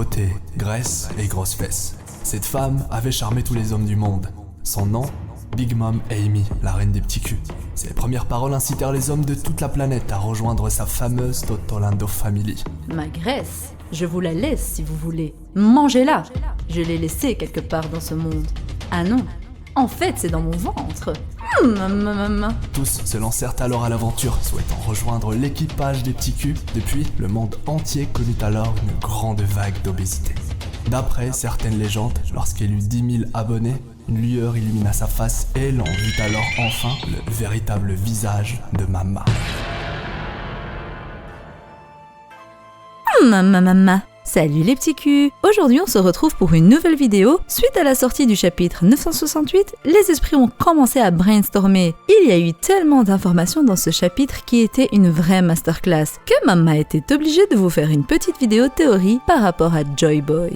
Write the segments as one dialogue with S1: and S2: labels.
S1: beauté, graisse et grosses fesses. Cette femme avait charmé tous les hommes du monde. Son nom, Big Mom Amy, la reine des petits culs. Ses premières paroles incitèrent les hommes de toute la planète à rejoindre sa fameuse Totolando Family.
S2: Ma graisse, je vous la laisse si vous voulez. Mangez-la. Je l'ai laissée quelque part dans ce monde. Ah non, en fait c'est dans mon ventre.
S1: Tous se lancèrent alors à l'aventure, souhaitant rejoindre l'équipage des petits culs. Depuis, le monde entier connut alors une grande vague d'obésité. D'après certaines légendes, lorsqu'il eut 10 000 abonnés, une lueur illumina sa face et l'on vit alors enfin le véritable visage de Mama.
S2: Mama. Salut les petits culs! Aujourd'hui on se retrouve pour une nouvelle vidéo. Suite à la sortie du chapitre 968, les esprits ont commencé à brainstormer. Il y a eu tellement d'informations dans ce chapitre qui était une vraie masterclass que Mama était obligée de vous faire une petite vidéo théorie par rapport à Joy Boy.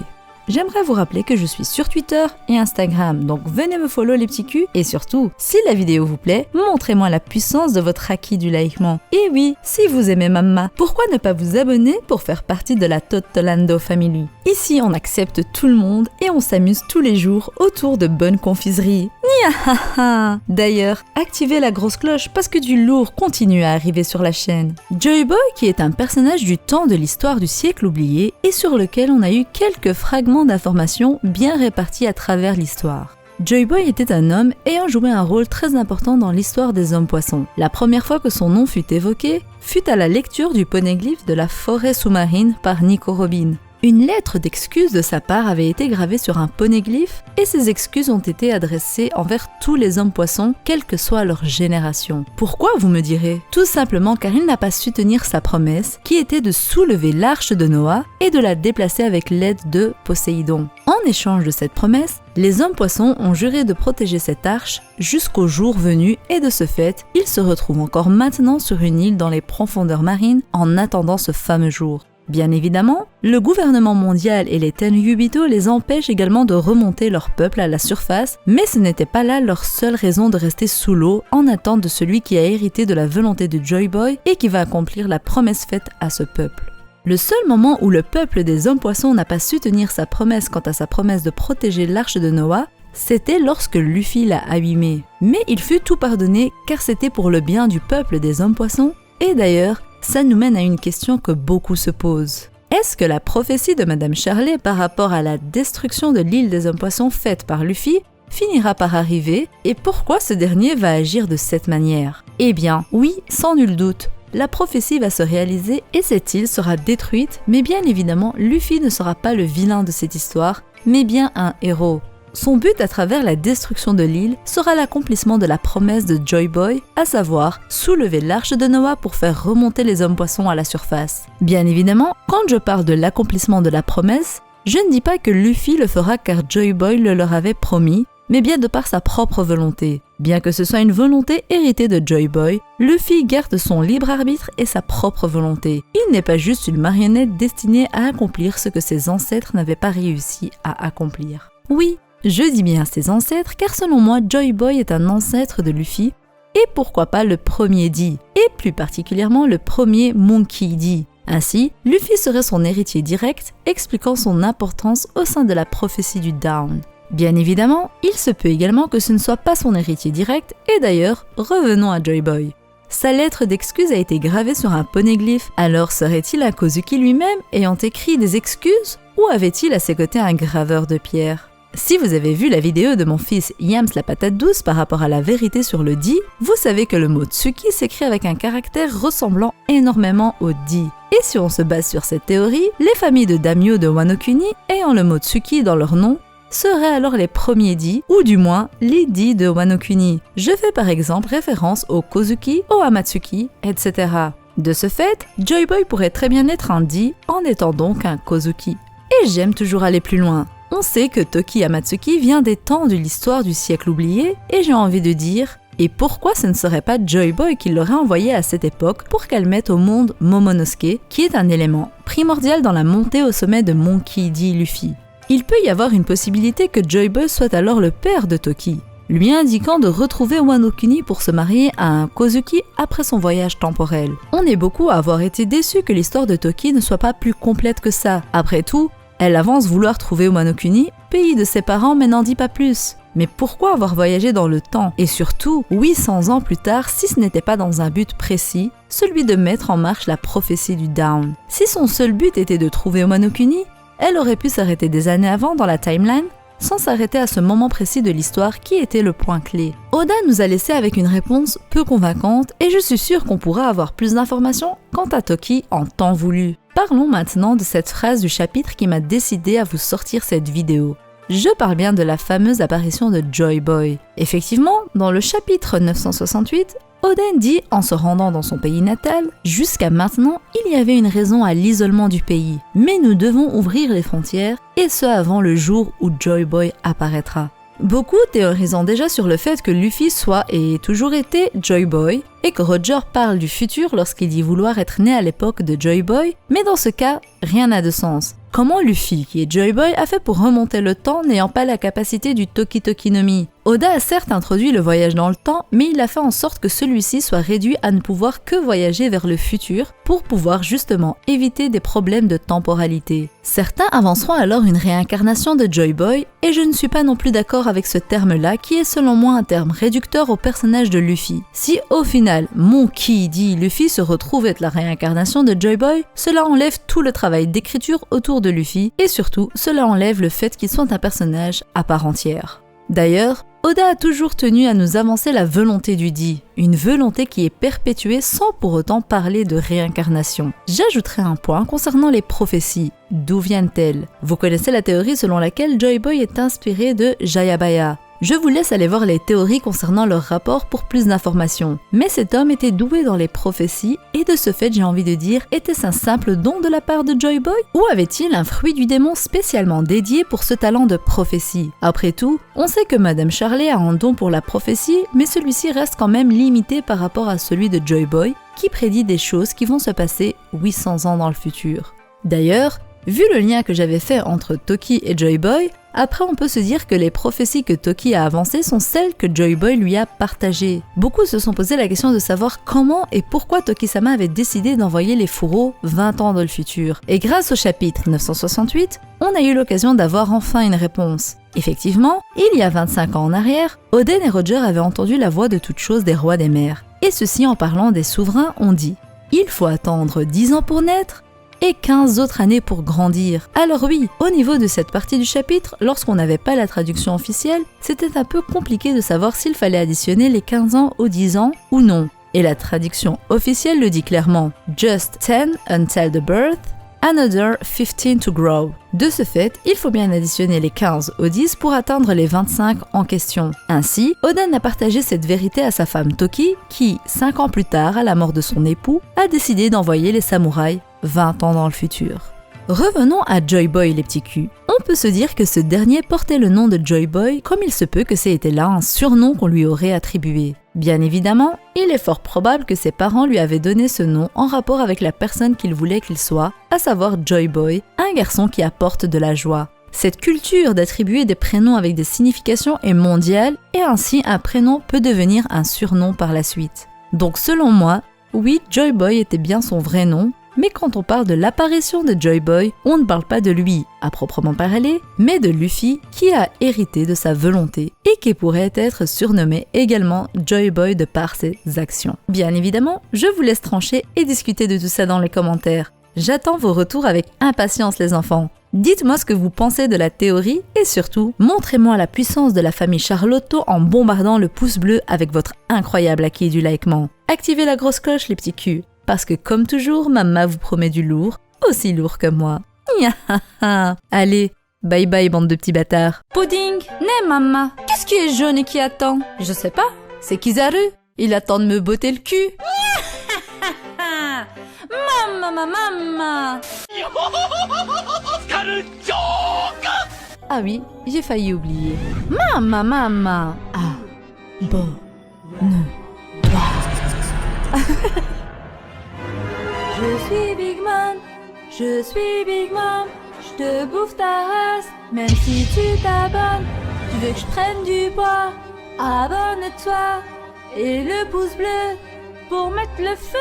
S2: J'aimerais vous rappeler que je suis sur Twitter et Instagram, donc venez me follow les petits culs. Et surtout, si la vidéo vous plaît, montrez-moi la puissance de votre acquis du likement. Et oui, si vous aimez Mama, pourquoi ne pas vous abonner pour faire partie de la Totolando Family? Ici, on accepte tout le monde et on s'amuse tous les jours autour de bonnes confiseries. Niahaha! D'ailleurs, activez la grosse cloche parce que du lourd continue à arriver sur la chaîne. Joy Boy, qui est un personnage du temps de l'histoire du siècle oublié et sur lequel on a eu quelques fragments d'informations bien répartis à travers l'histoire. Joy Boy était un homme ayant joué un rôle très important dans l'histoire des hommes-poissons. La première fois que son nom fut évoqué fut à la lecture du poneglyphe de la forêt sous-marine par Nico Robin. Une lettre d'excuse de sa part avait été gravée sur un poneglyphe et ces excuses ont été adressées envers tous les hommes-poissons, quelle que soit leur génération. Pourquoi, vous me direz? Tout simplement car il n'a pas su tenir sa promesse, qui était de soulever l'arche de Noah et de la déplacer avec l'aide de Poséidon. En échange de cette promesse, les hommes-poissons ont juré de protéger cette arche jusqu'au jour venu et de ce fait, ils se retrouvent encore maintenant sur une île dans les profondeurs marines en attendant ce fameux jour. Bien évidemment, le gouvernement mondial et les Tenryubito les empêchent également de remonter leur peuple à la surface, mais ce n'était pas là leur seule raison de rester sous l'eau en attente de celui qui a hérité de la volonté de Joy Boy et qui va accomplir la promesse faite à ce peuple. Le seul moment où le peuple des hommes-poissons n'a pas su tenir sa promesse quant à sa promesse de protéger l'arche de Noah, c'était lorsque Luffy l'a abîmé. Mais il fut tout pardonné car c'était pour le bien du peuple des hommes-poissons, et d'ailleurs, ça nous mène à une question que beaucoup se posent. Est-ce que la prophétie de Madame Charlet par rapport à la destruction de l'île des hommes-poissons faite par Luffy finira par arriver et pourquoi ce dernier va agir de cette manière? Eh bien, oui, sans nul doute, la prophétie va se réaliser et cette île sera détruite, mais bien évidemment, Luffy ne sera pas le vilain de cette histoire, mais bien un héros. Son but à travers la destruction de l'île sera l'accomplissement de la promesse de Joy Boy, à savoir soulever l'arche de Noah pour faire remonter les hommes-poissons à la surface. Bien évidemment, quand je parle de l'accomplissement de la promesse, je ne dis pas que Luffy le fera car Joy Boy le leur avait promis, mais bien de par sa propre volonté. Bien que ce soit une volonté héritée de Joy Boy, Luffy garde son libre arbitre et sa propre volonté. Il n'est pas juste une marionnette destinée à accomplir ce que ses ancêtres n'avaient pas réussi à accomplir. Oui, je dis bien ses ancêtres car selon moi, Joy Boy est un ancêtre de Luffy et pourquoi pas le premier D, et plus particulièrement le premier Monkey D. Ainsi, Luffy serait son héritier direct, expliquant son importance au sein de la prophétie du Dawn. Bien évidemment, il se peut également que ce ne soit pas son héritier direct et d'ailleurs, revenons à Joy Boy. Sa lettre d'excuse a été gravée sur un poneglyphe, alors serait-il un Kozuki lui-même ayant écrit des excuses ou avait-il à ses côtés un graveur de pierre? Si vous avez vu la vidéo de mon fils Yams la patate douce par rapport à la vérité sur le Di, vous savez que le mot Tsuki s'écrit avec un caractère ressemblant énormément au Di. Et si on se base sur cette théorie, les familles de daimyo de Wano Kuni, ayant le mot Tsuki dans leur nom, seraient alors les premiers Di, ou du moins les Di de Wano Kuni. Je fais par exemple référence au Kozuki, au Hamatsuki, etc. De ce fait, Joy Boy pourrait très bien être un Di en étant donc un Kozuki. Et j'aime toujours aller plus loin. On sait que Toki Hamatsuki vient des temps de l'histoire du siècle oublié, et j'ai envie de dire, et pourquoi ce ne serait pas Joy Boy qui l'aurait envoyé à cette époque pour qu'elle mette au monde Momonosuke, qui est un élément primordial dans la montée au sommet de Monkey D. Luffy. Il peut y avoir une possibilité que Joy Boy soit alors le père de Toki, lui indiquant de retrouver Wano Kuni pour se marier à un Kozuki après son voyage temporel. On est beaucoup à avoir été déçus que l'histoire de Toki ne soit pas plus complète que ça. Après tout, Elle avance vouloir trouver Wano Kuni, pays de ses parents mais n'en dit pas plus. Mais pourquoi avoir voyagé dans le temps et surtout 800 ans plus tard si ce n'était pas dans un but précis, celui de mettre en marche la prophétie du Dawn. Si son seul but était de trouver Wano Kuni, elle aurait pu s'arrêter des années avant dans la timeline sans s'arrêter à ce moment précis de l'histoire qui était le point clé. Oda nous a laissé avec une réponse peu convaincante et je suis sûre qu'on pourra avoir plus d'informations quant à Toki en temps voulu. Parlons maintenant de cette phrase du chapitre qui m'a décidé à vous sortir cette vidéo. Je parle bien de la fameuse apparition de Joy Boy. Effectivement, dans le chapitre 968, Oden dit, en se rendant dans son pays natal, « Jusqu'à maintenant, il y avait une raison à l'isolement du pays, mais nous devons ouvrir les frontières, et ce avant le jour où Joy Boy apparaîtra. » Beaucoup théorisant déjà sur le fait que Luffy soit et ait toujours été Joy Boy, et que Roger parle du futur lorsqu'il dit vouloir être né à l'époque de Joy Boy, mais dans ce cas, rien n'a de sens. Comment Luffy, qui est Joy Boy, a fait pour remonter le temps n'ayant pas la capacité du Toki Toki no Mi? Oda a certes introduit le voyage dans le temps, mais il a fait en sorte que celui-ci soit réduit à ne pouvoir que voyager vers le futur pour pouvoir justement éviter des problèmes de temporalité. Certains avanceront alors une réincarnation de Joy Boy, et je ne suis pas non plus d'accord avec ce terme-là qui est selon moi un terme réducteur au personnage de Luffy. Si au final, mon qui dit Luffy se retrouve être la réincarnation de Joy Boy, cela enlève tout le travail d'écriture autour de Luffy, et surtout, cela enlève le fait qu'il soit un personnage à part entière. D'ailleurs, Oda a toujours tenu à nous avancer la volonté du dit, une volonté qui est perpétuée sans pour autant parler de réincarnation. J'ajouterai un point concernant les prophéties. D'où viennent-elles? Vous connaissez la théorie selon laquelle Joy Boy est inspiré de Jayabaya. Je vous laisse aller voir les théories concernant leur rapport pour plus d'informations. Mais cet homme était doué dans les prophéties et de ce fait, j'ai envie de dire, était-ce un simple don de la part de Joy Boy? Ou avait-il un fruit du démon spécialement dédié pour ce talent de prophétie? Après tout, on sait que Madame Charlet a un don pour la prophétie, mais celui-ci reste quand même limité par rapport à celui de Joy Boy, qui prédit des choses qui vont se passer 800 ans dans le futur. D'ailleurs, vu le lien que j'avais fait entre Toki et Joy Boy, après on peut se dire que les prophéties que Toki a avancées sont celles que Joy Boy lui a partagées. Beaucoup se sont posé la question de savoir comment et pourquoi Toki-sama avait décidé d'envoyer les fourreaux 20 ans dans le futur. Et grâce au chapitre 968, on a eu l'occasion d'avoir enfin une réponse. Effectivement, il y a 25 ans en arrière, Oden et Roger avaient entendu la voix de toute chose des rois des mers. Et ceci en parlant des souverains ont dit « Il faut attendre 10 ans pour naître » et 15 autres années pour grandir. Alors oui, au niveau de cette partie du chapitre, lorsqu'on n'avait pas la traduction officielle, c'était un peu compliqué de savoir s'il fallait additionner les 15 ans aux 10 ans ou non. Et la traduction officielle le dit clairement « Just 10 until the birth, another 15 to grow ». De ce fait, il faut bien additionner les 15 aux 10 pour atteindre les 25 en question. Ainsi, Oden a partagé cette vérité à sa femme Toki, qui, 5 ans plus tard, à la mort de son époux, a décidé d'envoyer les samouraïs 20 ans dans le futur. Revenons à Joy Boy les petits culs. On peut se dire que ce dernier portait le nom de Joy Boy comme il se peut que c'était là un surnom qu'on lui aurait attribué. Bien évidemment, il est fort probable que ses parents lui avaient donné ce nom en rapport avec la personne qu'il voulait qu'il soit, à savoir Joy Boy, un garçon qui apporte de la joie. Cette culture d'attribuer des prénoms avec des significations est mondiale et ainsi un prénom peut devenir un surnom par la suite. Donc selon moi, oui, Joy Boy était bien son vrai nom, mais quand on parle de l'apparition de Joy Boy, on ne parle pas de lui, à proprement parler, mais de Luffy qui a hérité de sa volonté et qui pourrait être surnommé également Joy Boy de par ses actions. Bien évidemment, je vous laisse trancher et discuter de tout ça dans les commentaires. J'attends vos retours avec impatience les enfants. Dites-moi ce que vous pensez de la théorie et surtout, montrez-moi la puissance de la famille Charlotto en bombardant le pouce bleu avec votre incroyable acquis du likement. Activez la grosse cloche les petits culs. Parce que comme toujours, maman vous promet du lourd, aussi lourd que moi. Allez, bye bye bande de petits bâtards. Pudding, né maman, qu'est-ce qui est jaune et qui attend? Je sais pas, c'est Kizaru. Il attend de me botter le cul. Maman. Ah oui, j'ai failli oublier. Maman. Ah, bon, ne pas. Je suis Big Mom, je te bouffe ta race, même si tu t'abonnes. Tu veux que je prenne du poids, abonne-toi, et le pouce bleu pour mettre le feu.